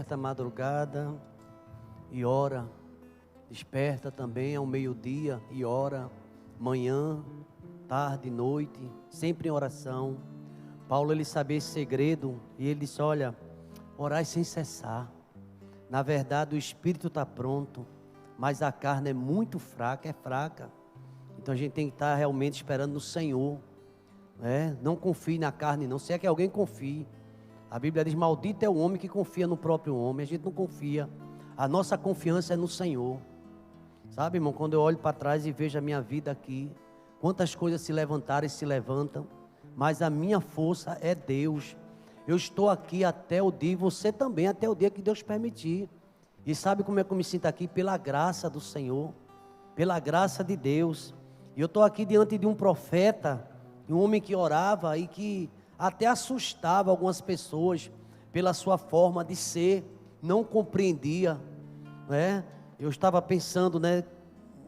desperta à madrugada e ora. Desperta também ao meio-dia e ora. Manhã, tarde, noite, sempre em oração. Paulo, ele sabia esse segredo e ele disse, olha, orai sem cessar. Na verdade o espírito está pronto, mas a carne é muito fraca, é fraca. Então a gente tem que estar realmente esperando no Senhor, né? Não confie na carne não, se é que alguém confie. A Bíblia diz, maldito é o homem que confia no próprio homem. A gente não confia, a nossa confiança é no Senhor. Sabe, irmão, quando eu olho para trás e vejo a minha vida aqui, quantas coisas se levantaram e se levantam, mas a minha força é Deus. Eu estou aqui até o dia, e você também, até o dia que Deus permitir. E sabe como é que eu me sinto aqui? Pela graça do Senhor, pela graça de Deus. E eu estou aqui diante de um profeta, um homem que orava e que até assustava algumas pessoas pela sua forma de ser, não compreendia, né? Eu estava pensando, né,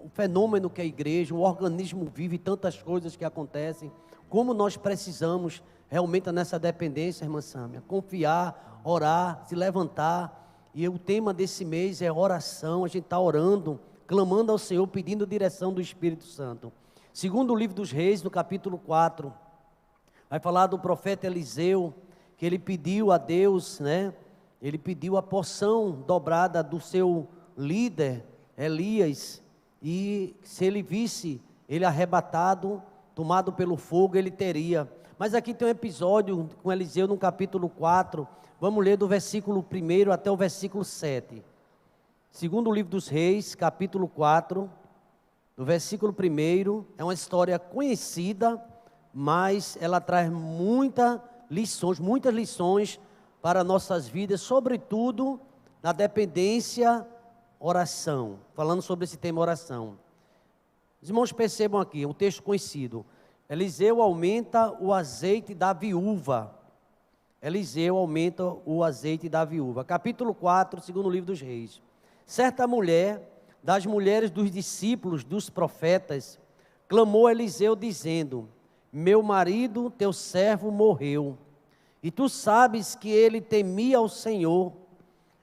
o fenômeno que é a igreja, o organismo vive, tantas coisas que acontecem, como nós precisamos realmente nessa dependência, irmã Sâmia, confiar, orar, se levantar. E o tema desse mês é oração. A gente está orando, clamando ao Senhor, pedindo direção do Espírito Santo. Segundo o livro dos Reis, no capítulo 4, vai falar do profeta Eliseu, que ele pediu a Deus, né? Ele pediu a porção dobrada do seu líder, Elias, e se ele visse ele arrebatado, tomado pelo fogo, ele teria. Mas aqui tem um episódio com Eliseu no capítulo 4, vamos ler do versículo 1 até o versículo 7. Segundo o livro dos Reis, capítulo 4, do versículo 1, é uma história conhecida, mas ela traz muitas lições para nossas vidas, sobretudo na dependência, oração. Falando sobre esse tema oração. Os irmãos percebam aqui, um texto conhecido. Eliseu aumenta o azeite da viúva. Eliseu aumenta o azeite da viúva. Capítulo 4, segundo livro dos Reis. Certa mulher, das mulheres dos discípulos dos profetas, clamou a Eliseu dizendo, meu marido, teu servo, morreu. E tu sabes que ele temia ao Senhor.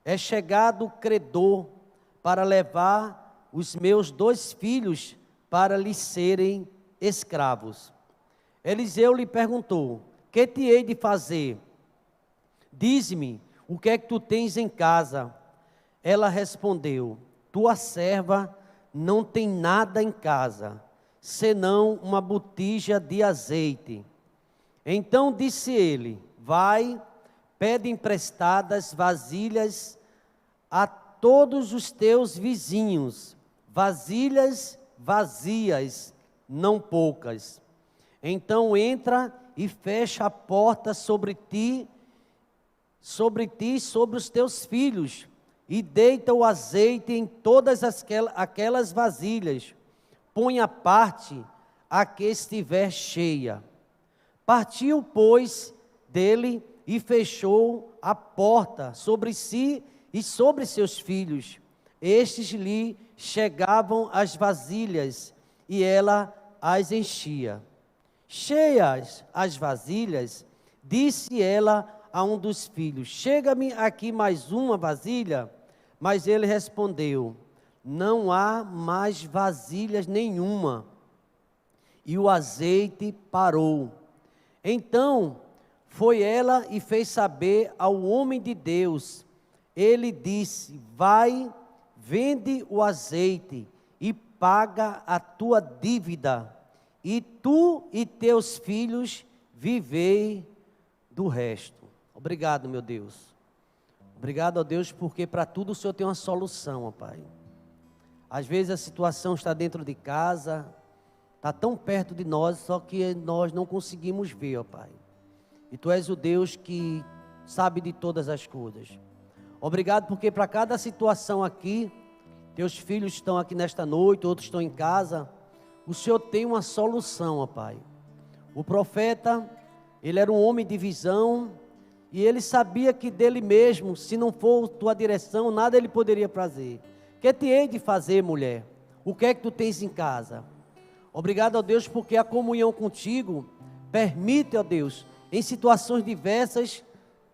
É chegado o credor para levar os meus 2 filhos para lhe serem escravos. Eliseu lhe perguntou, que te hei de fazer? Dize-me, o que é que tu tens em casa? Ela respondeu, tua serva não tem nada em casa, senão uma botija de azeite. Então disse ele, vai, pede emprestadas vasilhas a todos os teus vizinhos, vasilhas vazias, não poucas. Então entra e fecha a porta sobre ti e sobre os teus filhos, e deita o azeite em todas aquelas vasilhas, põe à parte a que estiver cheia. Partiu, pois, dele e fechou a porta sobre si e sobre seus filhos. Estes lhe chegavam as vasilhas e ela as enchia. Cheias as vasilhas, disse ela a um dos filhos, chega-me aqui mais uma vasilha. Mas ele respondeu, não há mais vasilhas nenhuma. E o azeite parou. Então foi ela e fez saber ao homem de Deus. Ele disse, vai, vende o azeite e paga a tua dívida, e tu e teus filhos vivei do resto. Obrigado, meu Deus. Obrigado a Deus, porque para tudo o Senhor tem uma solução, ó Pai. Às vezes a situação está dentro de casa, está tão perto de nós, só que nós não conseguimos ver, ó Pai. E Tu és o Deus que sabe de todas as coisas. Obrigado porque para cada situação aqui, Teus filhos estão aqui nesta noite, outros estão em casa, o Senhor tem uma solução, ó Pai. O profeta, ele era um homem de visão, e ele sabia que dele mesmo, se não for tua direção, nada ele poderia fazer. Que te hei de fazer, mulher? O que é que tu tens em casa? Obrigado, ó Deus, porque a comunhão contigo permite, ó Deus, em situações diversas,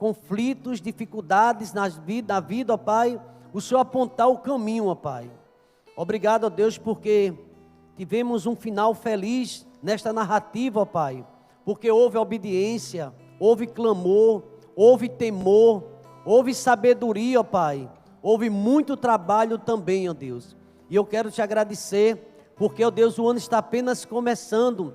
conflitos, dificuldades na vida, ó Pai, o Senhor apontar o caminho, ó Pai. Obrigado, ó Deus, porque tivemos um final feliz nesta narrativa, ó Pai, porque houve obediência, houve clamor, houve temor, houve sabedoria, ó Pai, houve muito trabalho também, ó Deus. E eu quero te agradecer, porque, ó Deus, o ano está apenas começando,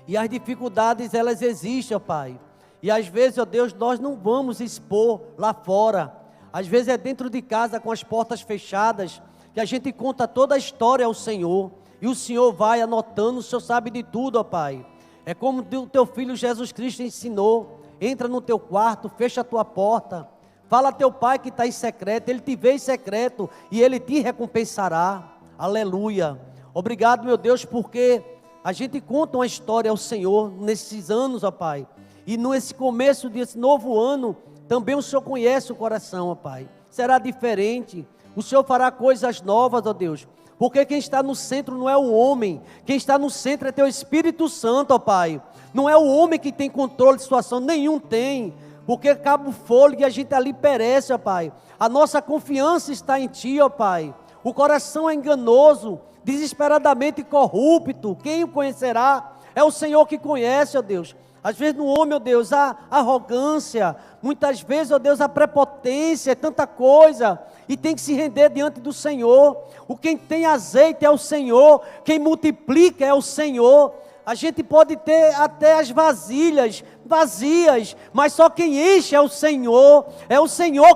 e as dificuldades, elas existem, ó Pai. E às vezes, ó Deus, nós não vamos expor lá fora. Às vezes é dentro de casa, com as portas fechadas, que a gente conta toda a história ao Senhor. E o Senhor vai anotando, o Senhor sabe de tudo, ó Pai. É como o teu Filho Jesus Cristo ensinou. Entra no teu quarto, fecha a tua porta. Fala a teu Pai que está em secreto. Ele te vê em secreto e Ele te recompensará. Aleluia. Obrigado, meu Deus, porque a gente conta uma história ao Senhor nesses anos, ó Pai. E nesse começo desse novo ano, também o Senhor conhece o coração, ó Pai. Será diferente. O Senhor fará coisas novas, ó Deus. Porque quem está no centro não é o homem. Quem está no centro é teu Espírito Santo, ó Pai. Não é o homem que tem controle de situação, nenhum tem. Porque acaba o fôlego e a gente ali perece, ó Pai. A nossa confiança está em Ti, ó Pai. O coração é enganoso, desesperadamente corrupto. Quem o conhecerá? É o Senhor que conhece, ó Deus. Às vezes no homem, ó Deus, a arrogância, muitas vezes, ó Deus, a prepotência, é tanta coisa, e tem que se render diante do Senhor. O quem tem azeite é o Senhor, quem multiplica é o Senhor. A gente pode ter até as vasilhas vazias, mas só quem enche é o Senhor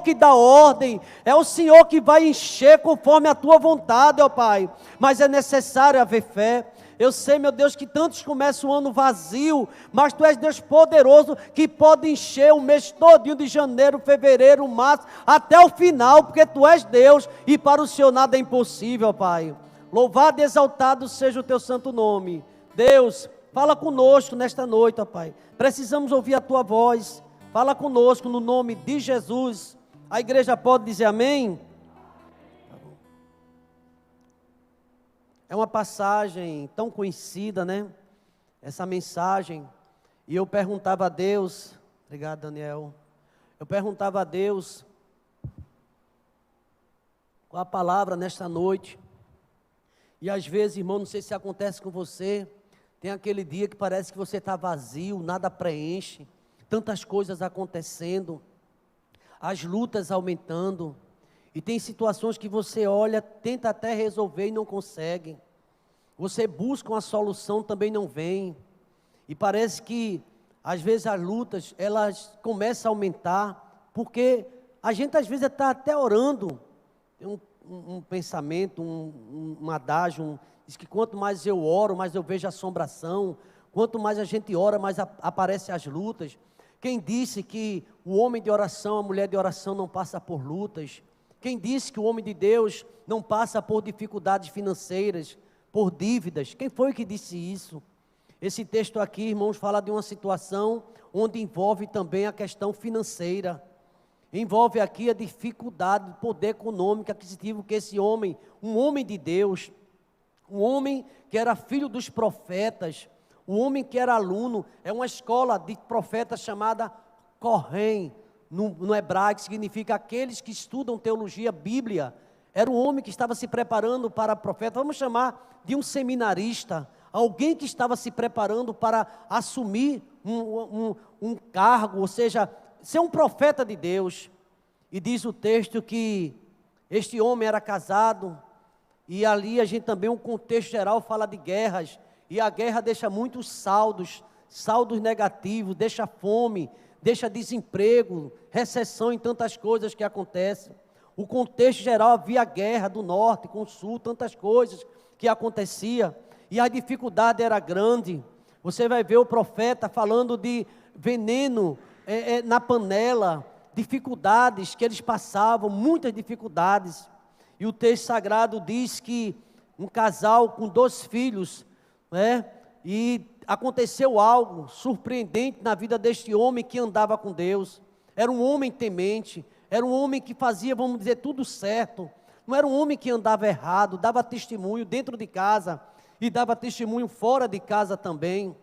que dá ordem, é o Senhor que vai encher conforme a tua vontade, ó Pai. Mas é necessário haver fé. Eu sei, meu Deus, que tantos começam o ano vazio, mas Tu és Deus poderoso, que pode encher o mês todinho de janeiro, fevereiro, março, até o final, porque Tu és Deus, e para o Senhor nada é impossível, Pai. Louvado e exaltado seja o Teu santo nome. Deus, fala conosco nesta noite, ó Pai. Precisamos ouvir a Tua voz. Fala conosco no nome de Jesus. A igreja pode dizer amém? É uma passagem tão conhecida, né? Essa mensagem. E eu perguntava a Deus, obrigado, Daniel. Eu perguntava a Deus qual a palavra nesta noite. E às vezes, irmão, não sei se acontece com você, tem aquele dia que parece que você está vazio, nada preenche, tantas coisas acontecendo, as lutas aumentando. E tem situações que você olha, tenta até resolver e não consegue. Você busca uma solução, também não vem. E parece que, às vezes, as lutas, elas começam a aumentar, porque a gente, às vezes, está até orando. Tem um pensamento, um adágio, diz que quanto mais eu oro, mais eu vejo assombração. Quanto mais a gente ora, mais aparecem as lutas. Quem disse que o homem de oração, a mulher de oração não passa por lutas? Quem disse que o homem de Deus não passa por dificuldades financeiras, por dívidas? Quem foi que disse isso? Esse texto aqui, irmãos, fala de uma situação onde envolve também a questão financeira. Envolve aqui a dificuldade do poder econômico, aquisitivo que esse homem, um homem de Deus, um homem que era filho dos profetas, um homem que era aluno, é uma escola de profetas chamada Corém, no hebraico significa aqueles que estudam teologia, Bíblia. Era um homem que estava se preparando para profeta, vamos chamar de um seminarista, alguém que estava se preparando para assumir um cargo, ou seja, ser um profeta de Deus. E diz o texto que este homem era casado, e ali a gente também, um contexto geral fala de guerras, e a guerra deixa muitos saldos negativos, deixa fome, deixa desemprego, recessão em tantas coisas que acontecem. O contexto geral havia guerra do norte com o sul, tantas coisas que acontecia, e a dificuldade era grande. Você vai ver o profeta falando de veneno na panela, dificuldades que eles passavam, muitas dificuldades. E o texto sagrado diz que um casal com 2 filhos, né, e aconteceu algo surpreendente na vida deste homem que andava com Deus. Era um homem temente, era um homem que fazia, vamos dizer, tudo certo. Não era um homem que andava errado, dava testemunho dentro de casa e dava testemunho fora de casa também.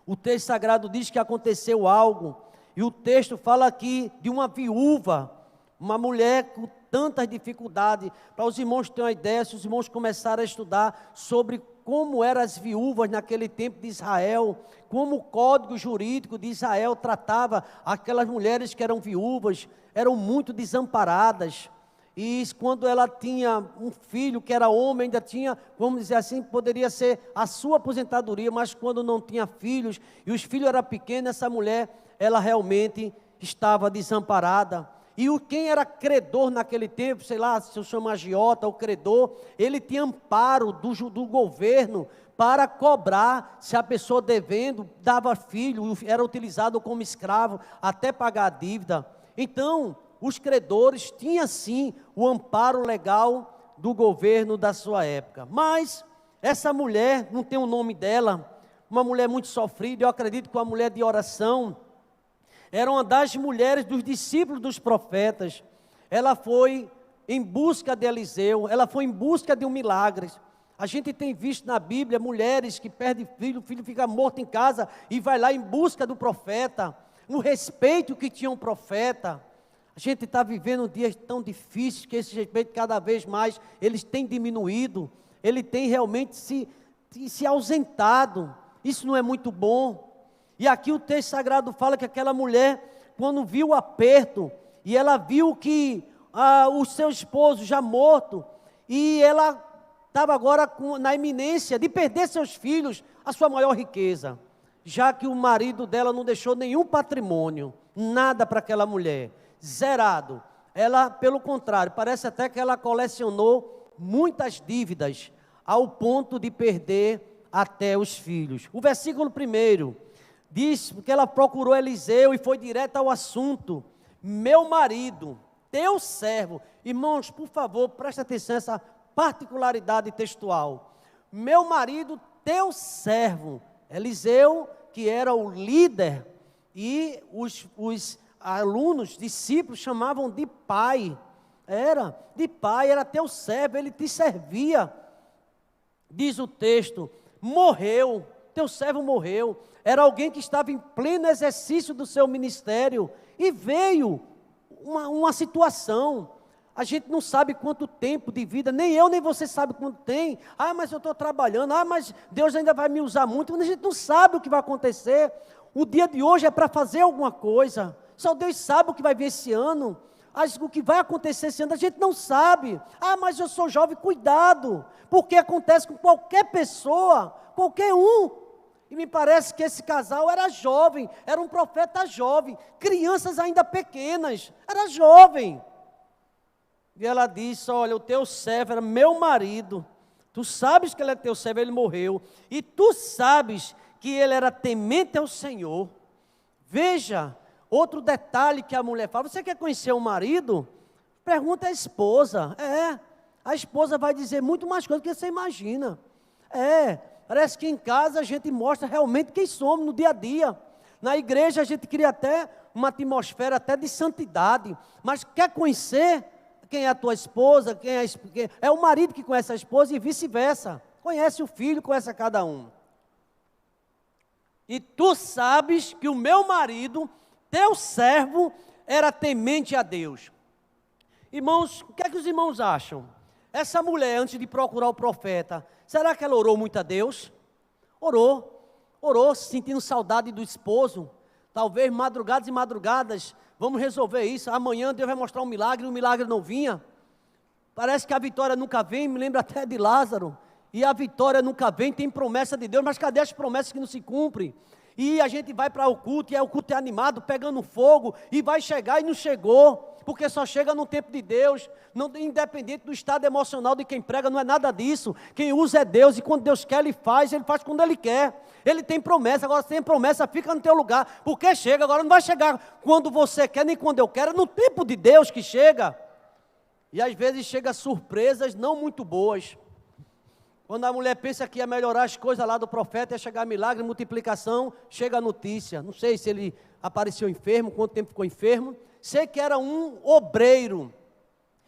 O texto sagrado diz que aconteceu algo, E o texto fala aqui de uma viúva, uma mulher com tantas dificuldades. Para os irmãos terem uma ideia, se os irmãos começarem a estudar sobre como eram as viúvas naquele tempo de Israel, como o código jurídico de Israel tratava aquelas mulheres que eram viúvas, eram muito desamparadas. E quando ela tinha um filho que era homem, ainda tinha, vamos dizer assim, poderia ser a sua aposentadoria, mas quando não tinha filhos, e os filhos eram pequenos, essa mulher, ela realmente estava desamparada. E quem era credor naquele tempo, sei lá, se eu chamo agiota ou credor, ele tinha amparo do governo para cobrar, se a pessoa devendo, dava filho, era utilizado como escravo, até pagar a dívida. Então, os credores tinham sim o amparo legal do governo da sua época. Mas essa mulher, não tem o nome dela, uma mulher muito sofrida, eu acredito que uma mulher de oração, era uma das mulheres dos discípulos dos profetas. Ela foi em busca de Eliseu, ela foi em busca de um milagre. A gente tem visto na Bíblia mulheres que perdem filho, o filho fica morto em casa e vai lá em busca do profeta, o respeito que tinha um profeta. A gente está vivendo dias tão difíceis que esse respeito cada vez mais, eles têm diminuído, ele tem realmente se ausentado. Isso não é muito bom. E aqui o texto sagrado fala que aquela mulher, quando viu o aperto, e ela viu que o seu esposo já morto, e ela estava agora na iminência de perder seus filhos, a sua maior riqueza, já que o marido dela não deixou nenhum patrimônio, nada para aquela mulher, zerado. Ela, pelo contrário, parece até que ela colecionou muitas dívidas, ao ponto de perder até os filhos. O versículo 1 diz que ela procurou Eliseu e foi direto ao assunto. Meu marido, teu servo. Irmãos, por favor, preste atenção a essa particularidade textual. Meu marido, teu servo. Eliseu, que era o líder, e os alunos, discípulos, chamavam de pai. Era de pai, era teu servo, ele te servia. Diz o texto, morreu, teu servo morreu. Era alguém que estava em pleno exercício do seu ministério, e veio uma situação, a gente não sabe quanto tempo de vida, nem eu nem você sabe quanto tem. Mas eu estou trabalhando, mas Deus ainda vai me usar muito, mas a gente não sabe o que vai acontecer. O dia de hoje é para fazer alguma coisa, só Deus sabe o que vai vir esse ano, o que vai acontecer esse ano a gente não sabe. Mas eu sou jovem, cuidado, porque acontece com qualquer pessoa, qualquer um. E me parece que esse casal era jovem, era um profeta jovem, crianças ainda pequenas, era jovem. E ela disse, olha, o teu servo era meu marido, tu sabes que ele é teu servo, ele morreu, e tu sabes que ele era temente ao Senhor. Veja, outro detalhe que a mulher fala, você quer conhecer o marido? Pergunta à esposa. A esposa vai dizer muito mais coisas do que você imagina. Parece que em casa a gente mostra realmente quem somos no dia a dia. Na igreja a gente cria até uma atmosfera até de santidade. Mas quer conhecer quem é a tua esposa, quem é o marido que conhece a esposa e vice-versa. Conhece o filho, conhece a cada um. E tu sabes que o meu marido, teu servo, era temente a Deus. Irmãos, o que é que os irmãos acham? Essa mulher, antes de procurar o profeta, será que ela orou muito a Deus? Orou, sentindo saudade do esposo. Talvez madrugadas e madrugadas, vamos resolver isso. Amanhã Deus vai mostrar um milagre, e o milagre não vinha. Parece que a vitória nunca vem, me lembra até de Lázaro. E a vitória nunca vem, tem promessa de Deus, mas cadê as promessas que não se cumprem? E a gente vai para o culto, e o culto é animado, pegando fogo, e vai chegar e não chegou. Porque só chega no tempo de Deus, independente do estado emocional de quem prega, não é nada disso. Quem usa é Deus, e quando Deus quer, Ele faz quando Ele quer. Ele tem promessa, agora se tem promessa, fica no teu lugar, porque chega, agora não vai chegar quando você quer, nem quando eu quero, é no tempo de Deus que chega. E às vezes chega surpresas não muito boas. Quando a mulher pensa que ia melhorar as coisas lá do profeta, ia chegar milagre, multiplicação, chega a notícia. Não sei se ele apareceu enfermo, quanto tempo ficou enfermo. Sei que era um obreiro,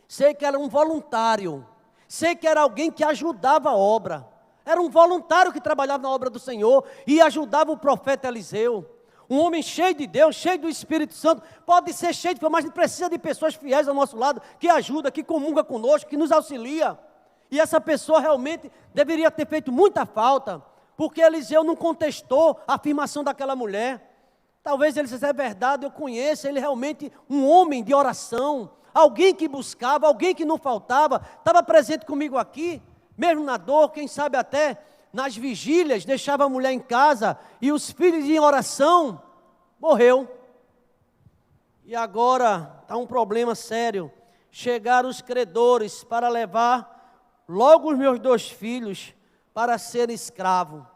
sei que era um voluntário, sei que era alguém que ajudava a obra. Era um voluntário que trabalhava na obra do Senhor e ajudava o profeta Eliseu. Um homem cheio de Deus, cheio do Espírito Santo, pode ser cheio de fé, mas precisa de pessoas fiéis ao nosso lado, que ajudam, que comungam conosco, que nos auxilia. E essa pessoa realmente deveria ter feito muita falta, porque Eliseu não contestou a afirmação daquela mulher. Talvez ele dissesse, é verdade, eu conheço, ele realmente um homem de oração, alguém que buscava, alguém que não faltava, estava presente comigo aqui, mesmo na dor, quem sabe até nas vigílias, deixava a mulher em casa e os filhos em oração, morreu. E agora está um problema sério. Chegaram os credores para levar logo os meus 2 filhos para ser escravo.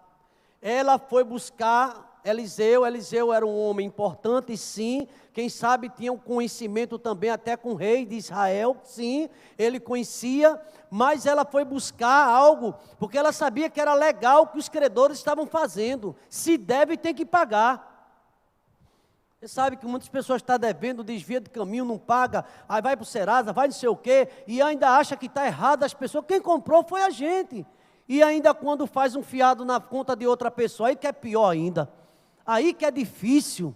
Ela foi buscar Eliseu. Eliseu era um homem importante, sim. Quem sabe tinha um conhecimento também até com o rei de Israel, sim, ele conhecia, mas ela foi buscar algo, porque ela sabia que era legal o que os credores estavam fazendo. Se deve, tem que pagar. Você sabe que muitas pessoas estão devendo, desvia de caminho, não paga, aí vai para o Serasa, vai não sei o quê, e ainda acha que está errado as pessoas. Quem comprou foi a gente. E ainda quando faz um fiado na conta de outra pessoa, aí que é pior ainda. Aí que é difícil.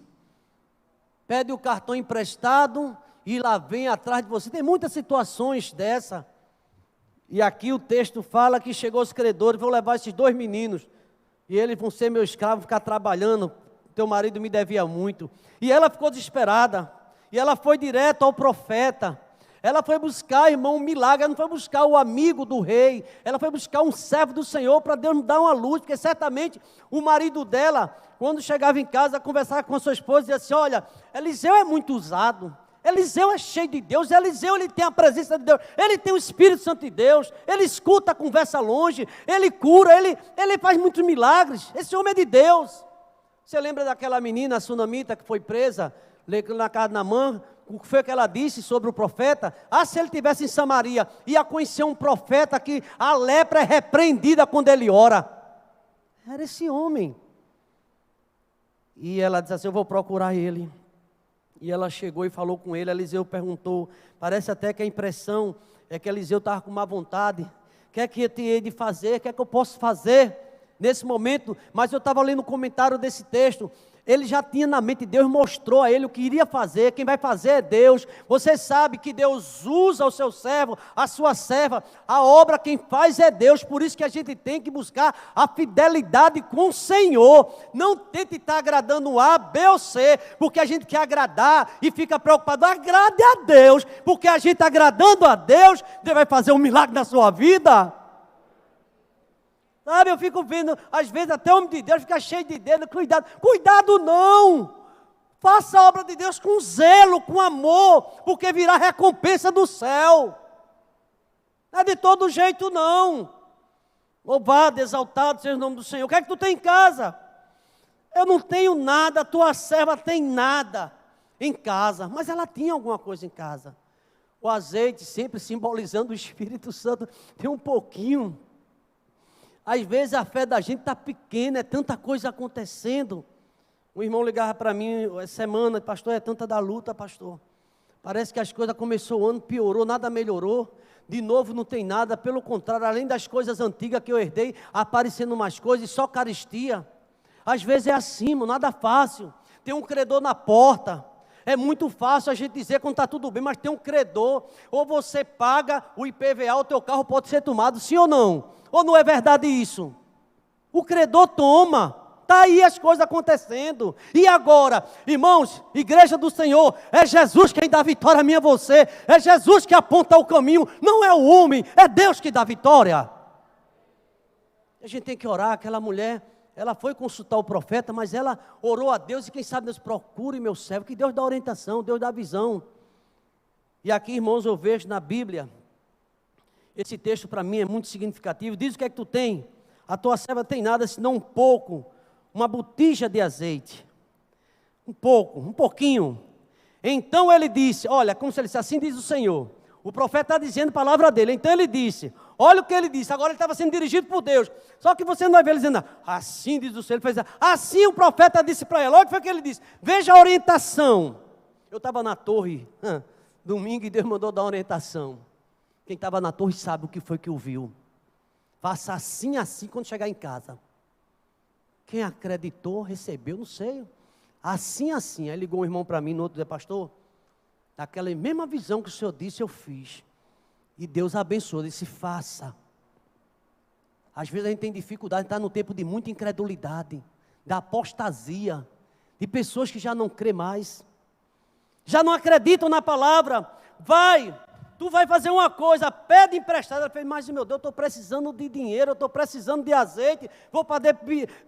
Pede o cartão emprestado e lá vem atrás de você. Tem muitas situações dessa. E aqui o texto fala que chegou os credores, vão levar esses 2 meninos. E eles vão ser meu escravo, ficar trabalhando. Teu marido me devia muito. E ela ficou desesperada. E ela foi direto ao profeta. Ela foi buscar, irmão, um milagre. Ela não foi buscar o amigo do rei. Ela foi buscar um servo do Senhor para Deus dar uma luz. Porque certamente o marido dela, quando chegava em casa, conversava com a sua esposa e dizia assim, olha, Eliseu é muito usado. Eliseu é cheio de Deus. Eliseu, ele tem a presença de Deus. Ele tem o Espírito Santo de Deus. Ele escuta a conversa longe. Ele cura. Ele faz muitos milagres. Esse homem é de Deus. Você lembra daquela menina, a sunamita, que foi presa na casa de Naamã? O que foi que ela disse sobre o profeta? Se ele estivesse em Samaria, ia conhecer um profeta que a lepra é repreendida quando ele ora. Era esse homem. E ela disse assim, eu vou procurar ele. E ela chegou e falou com ele. Eliseu perguntou, parece até que a impressão é que Eliseu estava com má vontade. O que é que eu tinha de fazer? O que é que eu posso fazer nesse momento? Mas eu estava lendo o comentário desse texto. Ele já tinha na mente, Deus mostrou a ele o que iria fazer, quem vai fazer é Deus. Você sabe que Deus usa o seu servo, a sua serva, a obra quem faz é Deus. Por isso que a gente tem que buscar a fidelidade com o Senhor. Não tente estar agradando A, B ou C, porque a gente quer agradar e fica preocupado. Agrade a Deus, porque a gente agradando a Deus, Deus vai fazer um milagre na sua vida. Sabe, eu fico vendo, às vezes até o homem de Deus fica cheio de dedo, cuidado não, faça a obra de Deus com zelo, com amor, porque virá recompensa do céu, não é de todo jeito não, louvado, exaltado seja o nome do Senhor. O que é que tu tem em casa? Eu não tenho nada, a tua serva tem nada em casa, mas ela tinha alguma coisa em casa, o azeite sempre simbolizando o Espírito Santo, tem um pouquinho. Às vezes a fé da gente está pequena, é tanta coisa acontecendo. Um irmão ligava para mim essa semana, pastor, é tanta da luta, pastor. Parece que as coisas começou o ano, piorou, nada melhorou. De novo não tem nada, pelo contrário, além das coisas antigas que eu herdei, aparecendo mais coisas, e só carestia. Às vezes é assim, nada fácil. Tem um credor na porta. É muito fácil a gente dizer quando está tudo bem, mas tem um credor. Ou você paga o IPVA, o teu carro pode ser tomado, sim ou não? Ou não é verdade isso? O credor toma. Está aí as coisas acontecendo. E agora, irmãos, igreja do Senhor, é Jesus quem dá vitória a mim e a você. É Jesus que aponta o caminho. Não é o homem, é Deus que dá vitória. A gente tem que orar. Aquela mulher, ela foi consultar o profeta, mas ela orou a Deus. E quem sabe Deus procure meu servo, que Deus dá orientação, Deus dá visão. E aqui, irmãos, eu vejo na Bíblia, esse texto para mim é muito significativo. Diz o que é que tu tem? A tua serva tem nada senão um pouco, uma botija de azeite. Um pouco, um pouquinho. Então ele disse, olha, como se ele disse, assim diz o Senhor. O profeta está dizendo a palavra dele. Então ele disse, olha o que ele disse. Agora ele estava sendo dirigido por Deus. Só que você não vai ver ele dizendo, assim diz o Senhor. Ele fez, assim o profeta disse para ela. Olha o que foi que ele disse. Veja a orientação. Eu estava na torre, domingo, e Deus mandou dar orientação. Quem estava na torre sabe o que foi que ouviu. Faça assim, assim, quando chegar em casa. Quem acreditou, recebeu, não sei. Assim. Aí ligou um irmão para mim, no outro dia, pastor, daquela mesma visão que o senhor disse, eu fiz. E Deus abençoou, disse, faça. Às vezes a gente tem dificuldade, está no tempo de muita incredulidade, da apostasia, de pessoas que já não crê mais, já não acreditam na palavra. Tu vai fazer uma coisa, pede emprestado. Ela fez, mas meu Deus, eu estou precisando de dinheiro, eu estou precisando de azeite, vou fazer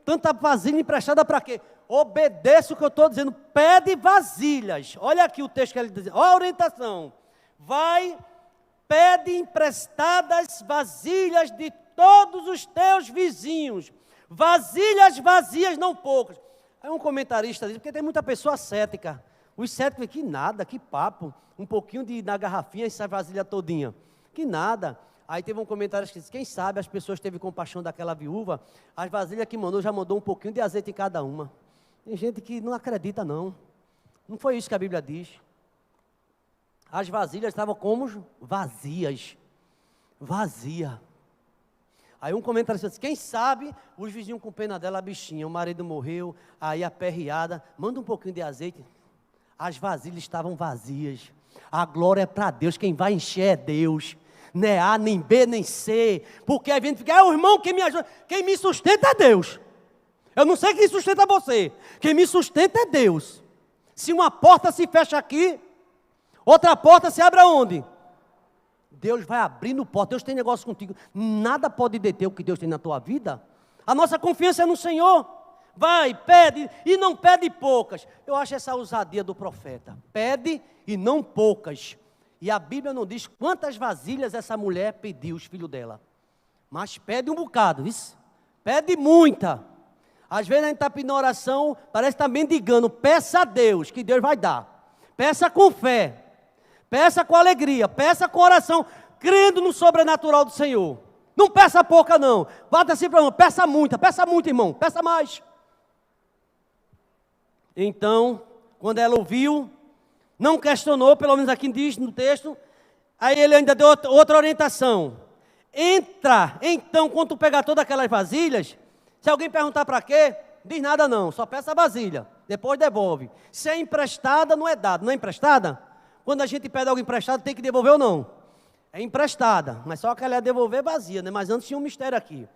tanta vasilha emprestada para quê? Obedeça o que eu estou dizendo, pede vasilhas. Olha aqui o texto que ele diz, olha a orientação. Pede emprestadas vasilhas de todos os teus vizinhos, vasilhas vazias, não poucas. Aí um comentarista diz, porque tem muita pessoa cética. Os céticos, que nada, que papo, um pouquinho na garrafinha, essa vasilha todinha, que nada. Aí teve um comentarista que disse, quem sabe as pessoas teve compaixão daquela viúva, as vasilhas que mandou, já mandou um pouquinho de azeite em cada uma. Tem gente que não acredita não foi isso que a Bíblia diz. As vasilhas estavam como vazias, vazia. Aí um comentarista disse, quem sabe os vizinhos com pena dela, a bichinha, o marido morreu, aí aperreada, manda um pouquinho de azeite. As vasilhas estavam vazias. A glória é para Deus, quem vai encher é Deus. Não é A, nem B, nem C. Porque a gente fica, o irmão que me ajuda, quem me sustenta é Deus. Eu não sei quem sustenta você, quem me sustenta é Deus. Se uma porta se fecha aqui, outra porta se abre aonde? Deus vai abrindo porta, Deus tem negócio contigo, nada pode deter o que Deus tem na tua vida. A nossa confiança é no Senhor. Vai, pede, e não pede poucas. Eu acho essa ousadia do profeta, pede e não poucas. E a Bíblia não diz quantas vasilhas essa mulher pediu, os filhos dela. Mas pede um bocado, isso. Pede muita. Às vezes a gente está pedindo oração, parece que está mendigando. Peça a Deus, que Deus vai dar. Peça com fé. Peça com alegria. Peça com oração, crendo no sobrenatural do Senhor. Não peça pouca não. Bata assim para o irmão, peça muito, irmão. Peça mais. Então, quando ela ouviu, não questionou, pelo menos aqui diz no texto. Aí ele ainda deu outra orientação. Entra, então, quando tu pegar todas aquelas vasilhas, se alguém perguntar para quê, diz nada não, só peça a vasilha, depois devolve. Se é emprestada, não é dado. Não é emprestada? Quando a gente pede algo emprestado, tem que devolver ou não? É emprestada, mas só que ela ia devolver vazia, né? Mas antes tinha um mistério aqui.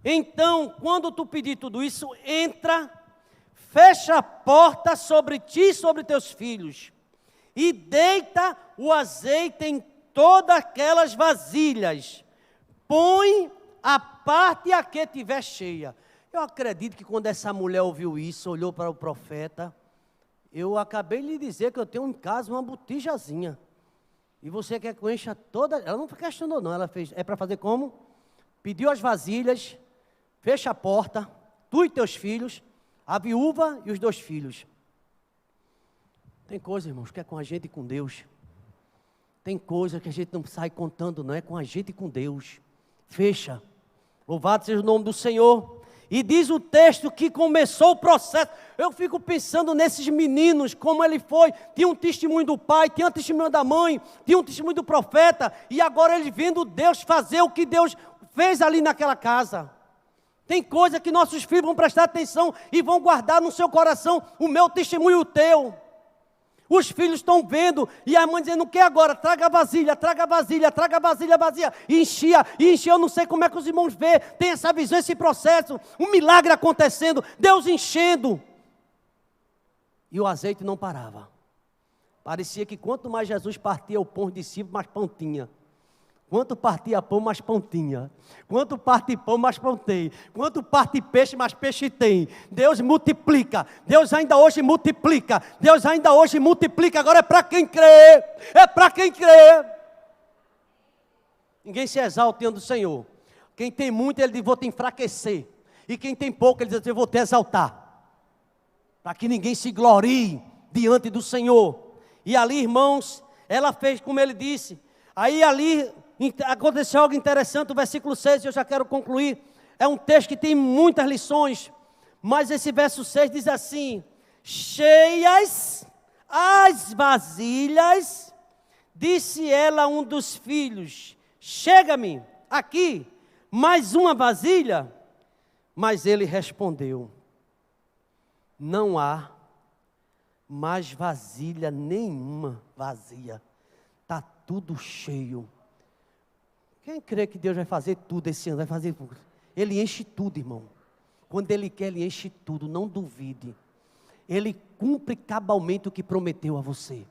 Então, quando tu pedir tudo isso, entra, fecha a porta sobre ti e sobre teus filhos, e deita o azeite em todas aquelas vasilhas, põe a parte a que tiver cheia. Eu acredito que quando essa mulher ouviu isso, olhou para o profeta, eu acabei de lhe dizer que eu tenho em casa uma botijazinha, e você quer que eu encha toda, ela não questionou não, ela fez, é para fazer como? Pediu as vasilhas, fecha a porta, tu e teus filhos, a viúva e os 2 filhos. Tem coisa, irmãos, que é com a gente e com Deus. Tem coisa que a gente não sai contando, não é com a gente e com Deus. Fecha. Louvado seja o nome do Senhor. E diz o texto que começou o processo. Eu fico pensando nesses meninos, como ele foi. Tinha um testemunho do pai, tinha um testemunho da mãe, tinha um testemunho do profeta. E agora eles vendo Deus fazer o que Deus fez ali naquela casa. Tem coisa que nossos filhos vão prestar atenção e vão guardar no seu coração o meu testemunho e o teu. Os filhos estão vendo e a mãe dizendo, o que agora? Traga a vasilha, vazia. E enchia, eu não sei como é que os irmãos vê, tem essa visão, esse processo, um milagre acontecendo, Deus enchendo. E o azeite não parava. Parecia que quanto mais Jesus partia o pão, os discípulos, mais pão tinha. Quanto partia pão, mais pão tinha. Quanto parte pão, mais pão tem. Quanto parte peixe, mais peixe tem. Deus multiplica. Deus ainda hoje multiplica. Deus ainda hoje multiplica. Agora é para quem crê. É para quem crê. Ninguém se exalta diante do Senhor. Quem tem muito, ele diz, vou te enfraquecer. E quem tem pouco, ele diz, eu vou te exaltar. Para que ninguém se glorie diante do Senhor. E ali, irmãos, ela fez como ele disse. Aí ali aconteceu algo interessante, o versículo 6, eu já quero concluir. É um texto que tem muitas lições, mas esse verso 6 diz assim: cheias as vasilhas, disse ela a um dos filhos, chega-me aqui mais uma vasilha. Mas ele respondeu, não há mas vasilha nenhuma vazia. Está tudo cheio. Quem crê que Deus vai fazer tudo esse ano? Vai fazer tudo. Ele enche tudo, irmão. Quando Ele quer, Ele enche tudo. Não duvide. Ele cumpre cabalmente o que prometeu a você.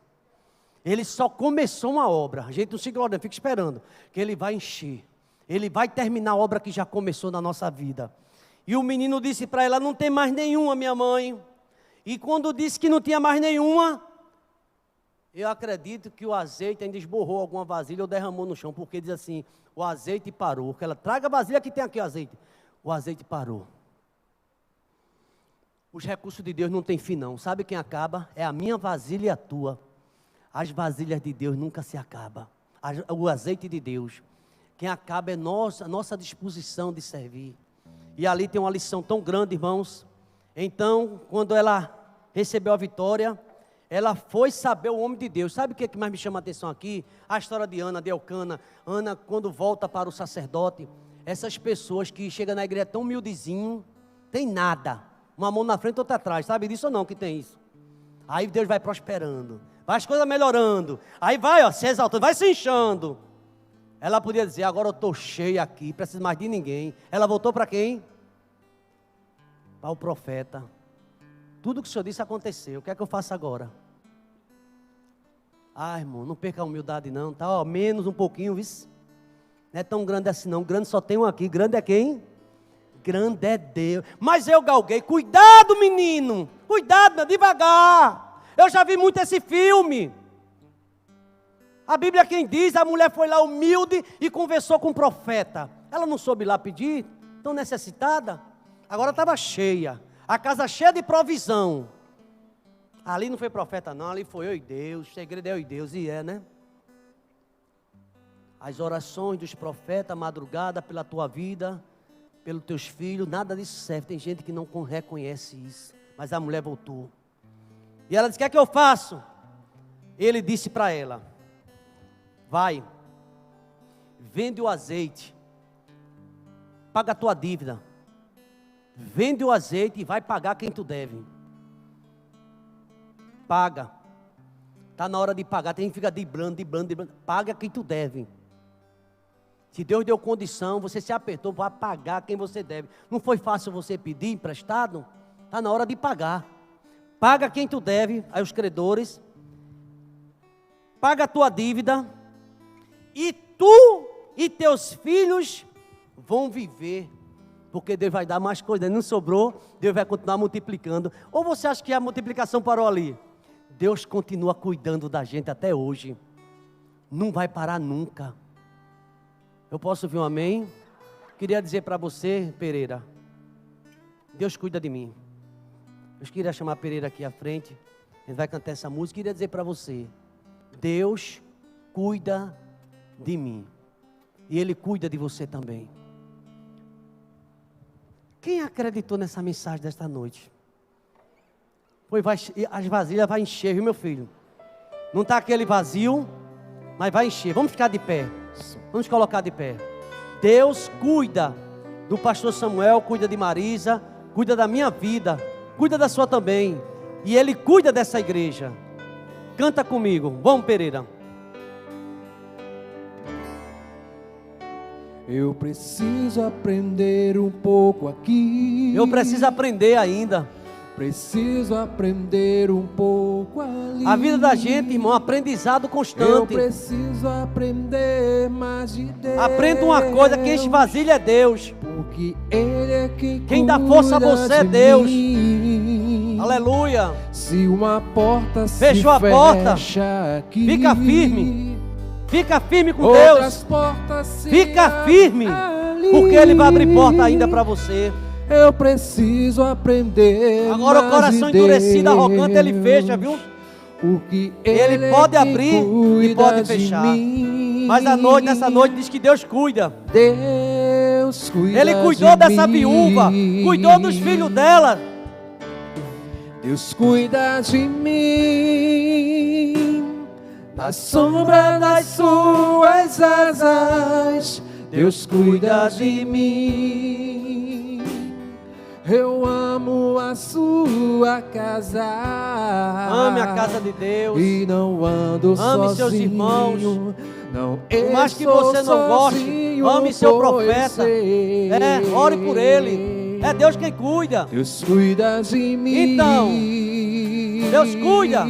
Ele só começou uma obra. A gente não se glória, fica esperando. Que Ele vai encher. Ele vai terminar a obra que já começou na nossa vida. E o menino disse para ela, não tem mais nenhuma, minha mãe. E quando disse que não tinha mais nenhuma, eu acredito que o azeite ainda esborrou alguma vasilha ou derramou no chão, porque diz assim, o azeite parou. Ela traga a vasilha que tem aqui o azeite. O azeite parou. Os recursos de Deus não tem fim não. Sabe quem acaba? É a minha vasilha e a tua. As vasilhas de Deus nunca se acabam. O azeite de Deus. Quem acaba é a nossa disposição de servir. E ali tem uma lição tão grande, irmãos. Então, quando ela recebeu a vitória, ela foi saber o homem de Deus. Sabe o que mais me chama a atenção aqui? A história de Ana, de Elcana. Ana, quando volta para o sacerdote, essas pessoas que chegam na igreja tão humildezinho, tem nada. Uma mão na frente, outra atrás. Sabe disso ou não que tem isso? Aí Deus vai prosperando. Vai as coisas melhorando. Aí vai, se exaltando, vai se inchando. Ela podia dizer, agora eu estou cheia aqui, preciso mais de ninguém. Ela voltou para quem? Para o profeta. Tudo que o Senhor disse aconteceu. O que é que eu faço agora? Irmão, não perca a humildade não, tá? Ó, menos um pouquinho, viu? Não é tão grande assim não. Grande só tem um aqui. Grande é quem? Grande é Deus. Mas eu galguei. Cuidado, menino. Cuidado, devagar. Eu já vi muito esse filme. A Bíblia quem diz, a mulher foi lá humilde e conversou com o profeta. Ela não soube lá pedir, tão necessitada. Agora estava cheia. A casa cheia de provisão. Ali não foi profeta não, ali foi eu e Deus. O segredo é eu e Deus, e é, né? As orações dos profetas, madrugada pela tua vida, pelos teus filhos, nada disso serve. Tem gente que não reconhece isso. Mas a mulher voltou. E ela disse, o que é que eu faço? Ele disse para ela, vai, vende o azeite, paga a tua dívida. Vende o azeite e vai pagar quem tu deve. Paga. Está na hora de pagar. Tem que ficar driblando. Paga quem tu deve. Se Deus deu condição, você se apertou para pagar quem você deve. Não foi fácil você pedir emprestado? Está na hora de pagar. Paga quem tu deve, aí os credores. Paga a tua dívida. E tu e teus filhos vão viver. Porque Deus vai dar mais coisas. Não sobrou, Deus vai continuar multiplicando. Ou você acha que a multiplicação parou ali? Deus continua cuidando da gente até hoje. Não vai parar nunca. Eu posso ouvir um amém? Queria dizer para você, Pereira, Deus cuida de mim. Eu queria chamar a Pereira aqui à frente. Ele vai cantar essa música. Queria dizer para você, Deus cuida de mim. E Ele cuida de você também. Quem acreditou nessa mensagem desta noite? As vasilhas vão encher, viu, meu filho? Não está aquele vazio, mas vai encher. Vamos ficar de pé. Vamos colocar de pé. Deus cuida do pastor Samuel, cuida de Marisa, cuida da minha vida, cuida da sua também. E Ele cuida dessa igreja. Canta comigo. Vamos, Pereira. Eu preciso aprender um pouco aqui. Eu preciso aprender ainda. Preciso aprender um pouco ali. A vida da gente, irmão, aprendizado constante. Eu preciso aprender mais de Deus. Aprenda uma coisa, quem enche vasilha é Deus. Porque Ele é quem dá força a você é Deus. Mim. Aleluia. Se uma porta fechou se a porta, aqui, fica firme. Fica firme com outras Deus. Portas se fica firme. Ali. Porque Ele vai abrir porta ainda para você. Eu preciso aprender. Agora o coração endurecido, arrogante, ele fecha, viu? Porque ele pode abrir e pode fechar. Mas nessa noite diz que Deus cuida. Deus cuida. Ele cuidou dessa viúva, cuidou dos filhos dela. Deus cuida de mim. Na sombra das suas asas, Deus cuida de mim. Eu amo a sua casa. Ame a casa de Deus. E não ando sozinho. Ame seus irmãos. Não Por mais que você não goste, ame seu profeta. Ore por ele. É Deus quem cuida. Deus cuida de mim. Então, Deus cuida.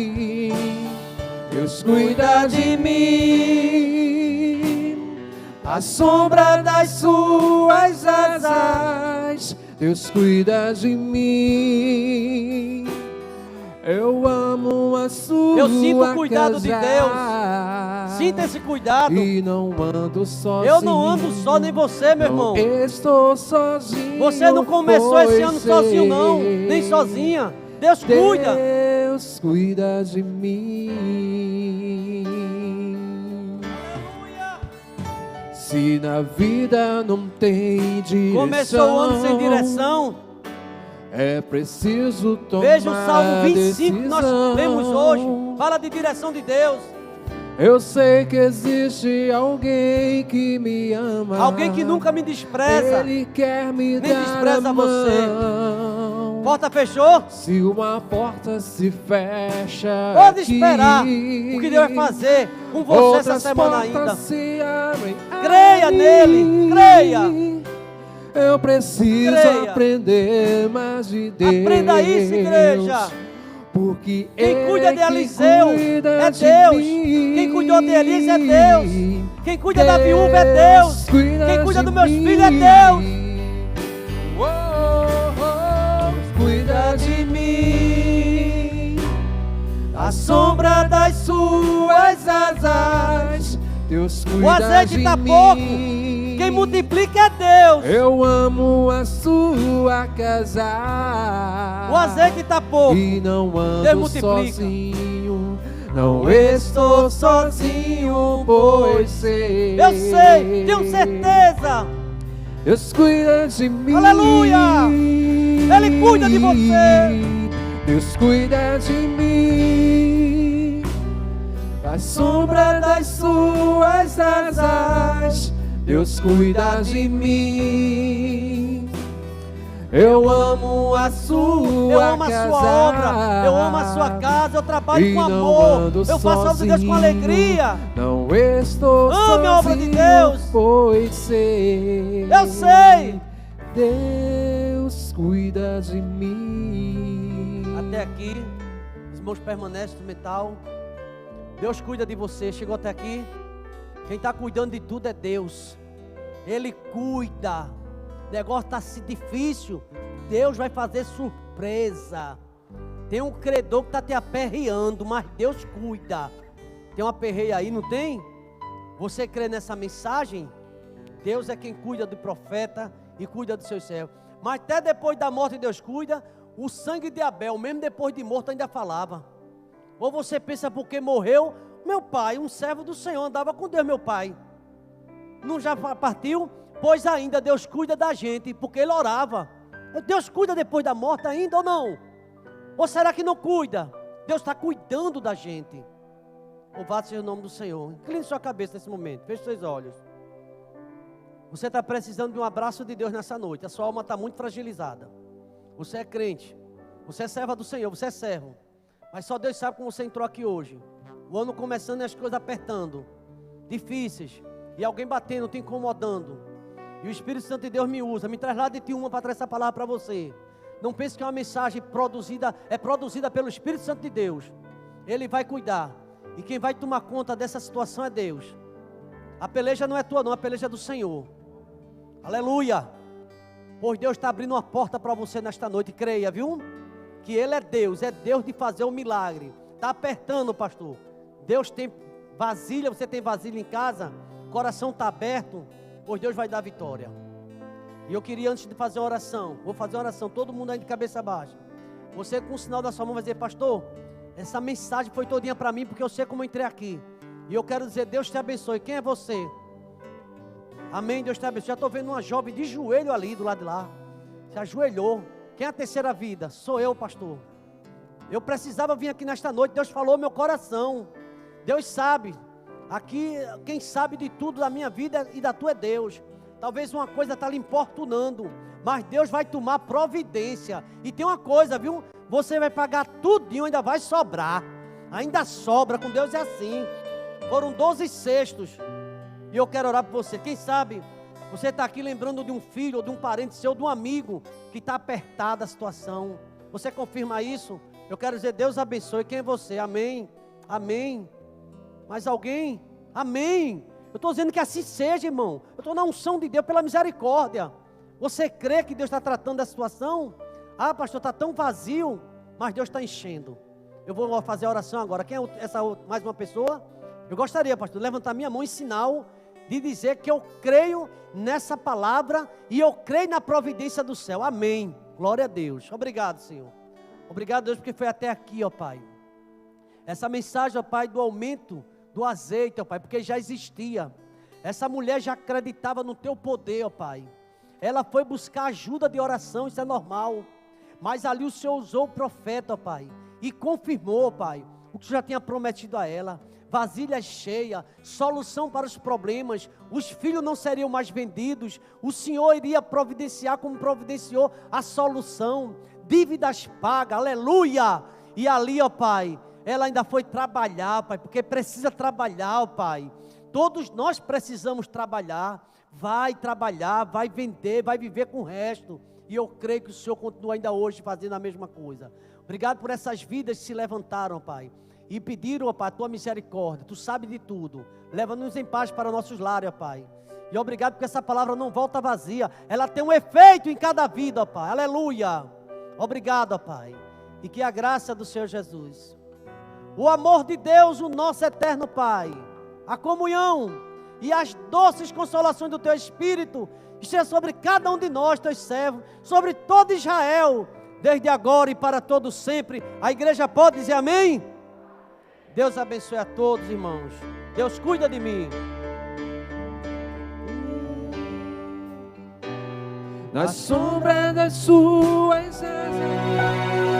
Deus cuida de mim. A sombra das suas asas. Deus cuida de mim. Eu amo a sua casa. Eu sinto o cuidado de Deus. Sinta esse cuidado. E não ando sozinho. Eu não ando só, nem você, meu irmão. Estou sozinho. Você não começou esse ano sozinho, não. Nem sozinha. Deus cuida. Deus cuida de mim. Se na vida não tem direção, começou o ano sem direção, é preciso tomar veja o Salmo 25 que nós decisão. lemos hoje. Fala de direção de Deus. Eu sei que existe alguém que me ama. Alguém que nunca me despreza. Ele quer me nem dar despreza a você. mão. Porta fechou? Se uma porta se fecha, pode esperar o que Deus vai fazer com você essa semana ainda. Creia nele, creia. Eu preciso aprender mais de Deus. Aprenda isso, igreja. Porque quem cuida de Eliseu é Deus. Quem cuidou de Elias é Deus. Quem cuida da viúva é Deus. Quem cuida dos meus filhos é Deus. Cuida de mim. A sombra das suas asas. Deus cuida de mim. O azeite está pouco. Quem multiplica é Deus. Eu amo a sua casa. O azeite está pouco. E não ando sozinho. Não estou sozinho, pois sei. Eu sei, tenho certeza. Deus cuida de mim. Aleluia. Ele cuida de você. Deus cuida de mim. A sombra das suas asas. Deus cuida de mim. Eu amo a sua eu amo a casa. sua obra, eu amo a sua casa, eu trabalho com amor, eu faço a obra de Deus com alegria. Não estou ame a obra de Deus, pois sei. Eu sei. Deus cuida de mim. Até aqui, os irmãos permanecem instrumental. Deus cuida de você. Chegou até aqui. Quem está cuidando de tudo é Deus. Ele cuida. O negócio está difícil. Deus vai fazer surpresa. Tem um credor que está te aperreando, mas Deus cuida. Tem uma aperreia aí, não tem? Você crê nessa mensagem? Deus é quem cuida do profeta e cuida dos seus servos. Mas até depois da morte Deus cuida. O sangue de Abel, mesmo depois de morto, ainda falava. Ou você pensa porque morreu? Meu pai, um servo do Senhor, andava com Deus, meu pai. Não já partiu? Pois ainda Deus cuida da gente, porque ele orava. Deus cuida depois da morte ainda ou não? Ou será que não cuida? Deus está cuidando da gente. Louvado seja o nome do Senhor. Incline sua cabeça nesse momento, feche seus olhos. Você está precisando de um abraço de Deus nessa noite. A sua alma está muito fragilizada. Você é crente, você é serva do Senhor, você é servo. Mas só Deus sabe como você entrou aqui hoje. O ano começando e as coisas apertando, difíceis, e alguém batendo, te incomodando. E o Espírito Santo de Deus me usa, me traz lá de Tiúma para trazer essa palavra para você. Não pense que é uma mensagem produzida pelo Espírito Santo de Deus. Ele vai cuidar. E quem vai tomar conta dessa situação é Deus. A peleja não é tua não, a peleja é do Senhor. Aleluia. Pois Deus está abrindo uma porta para você nesta noite, creia, viu? Que Ele é Deus de fazer um milagre. Está apertando, pastor. Deus tem vasilha, você tem vasilha em casa? O coração está aberto, pois Deus vai dar vitória. E eu queria, antes de fazer uma oração, vou fazer uma oração, todo mundo aí de cabeça baixa. Você com o sinal da sua mão vai dizer, pastor, essa mensagem foi todinha para mim, porque eu sei como eu entrei aqui. E eu quero dizer, Deus te abençoe. Quem é você? Amém, Deus te abençoe. Já estou vendo uma jovem de joelho ali, do lado de lá. Se ajoelhou. Quem é a terceira vida? Sou eu, pastor. Eu precisava vir aqui nesta noite. Deus falou meu coração. Deus sabe. Aqui, quem sabe de tudo da minha vida e da tua é Deus. Talvez uma coisa está lhe importunando, mas Deus vai tomar providência. E tem uma coisa, viu? Você vai pagar tudinho, ainda vai sobrar. Ainda sobra, com Deus é assim. Foram 12 cestos. E eu quero orar por você. Quem sabe você está aqui lembrando de um filho, ou de um parente seu, de um amigo, que está apertada a situação. Você confirma isso? Eu quero dizer, Deus abençoe. Quem é você? Amém. Amém. Mais alguém? Amém. Eu estou dizendo que assim seja, irmão. Eu estou na unção de Deus pela misericórdia. Você crê que Deus está tratando da situação? Ah, pastor, está tão vazio, mas Deus está enchendo. Eu vou fazer a oração agora. Quem é essa mais uma pessoa? Eu gostaria, pastor, de levantar minha mão em sinal de dizer que eu creio nessa palavra e eu creio na providência do céu. Amém. Glória a Deus. Obrigado, Senhor. Obrigado, Deus, porque foi até aqui, ó Pai. Essa mensagem, ó Pai, do aumento do azeite, ó Pai, porque já existia. Essa mulher já acreditava no Teu poder, ó Pai. Ela foi buscar ajuda de oração, isso é normal. Mas ali o Senhor usou o profeta, ó Pai, e confirmou, ó Pai, o que já tinha prometido a ela. Vasilha cheia, solução para os problemas, os filhos não seriam mais vendidos, o Senhor iria providenciar como providenciou a solução, dívidas pagas, aleluia. E ali, ó Pai, ela ainda foi trabalhar, Pai, porque precisa trabalhar, ó Pai. Todos nós precisamos trabalhar. Vai trabalhar, vai vender, vai viver com o resto. E eu creio que o Senhor continua ainda hoje fazendo a mesma coisa. Obrigado por essas vidas que se levantaram, Pai, e pediram, ó Pai, a Tua misericórdia. Tu sabes de tudo. Leva-nos em paz para nossos lares, ó Pai. E obrigado porque essa palavra não volta vazia. Ela tem um efeito em cada vida, ó Pai. Aleluia. Obrigado, ó Pai. E que a graça do Senhor Jesus, o amor de Deus, o nosso eterno Pai, a comunhão e as doces consolações do Teu Espírito esteja sobre cada um de nós, Teus servos, sobre todo Israel, desde agora e para todo sempre. A igreja pode dizer amém? Deus abençoe a todos, irmãos. Deus cuida de mim. Na sombra das suas asas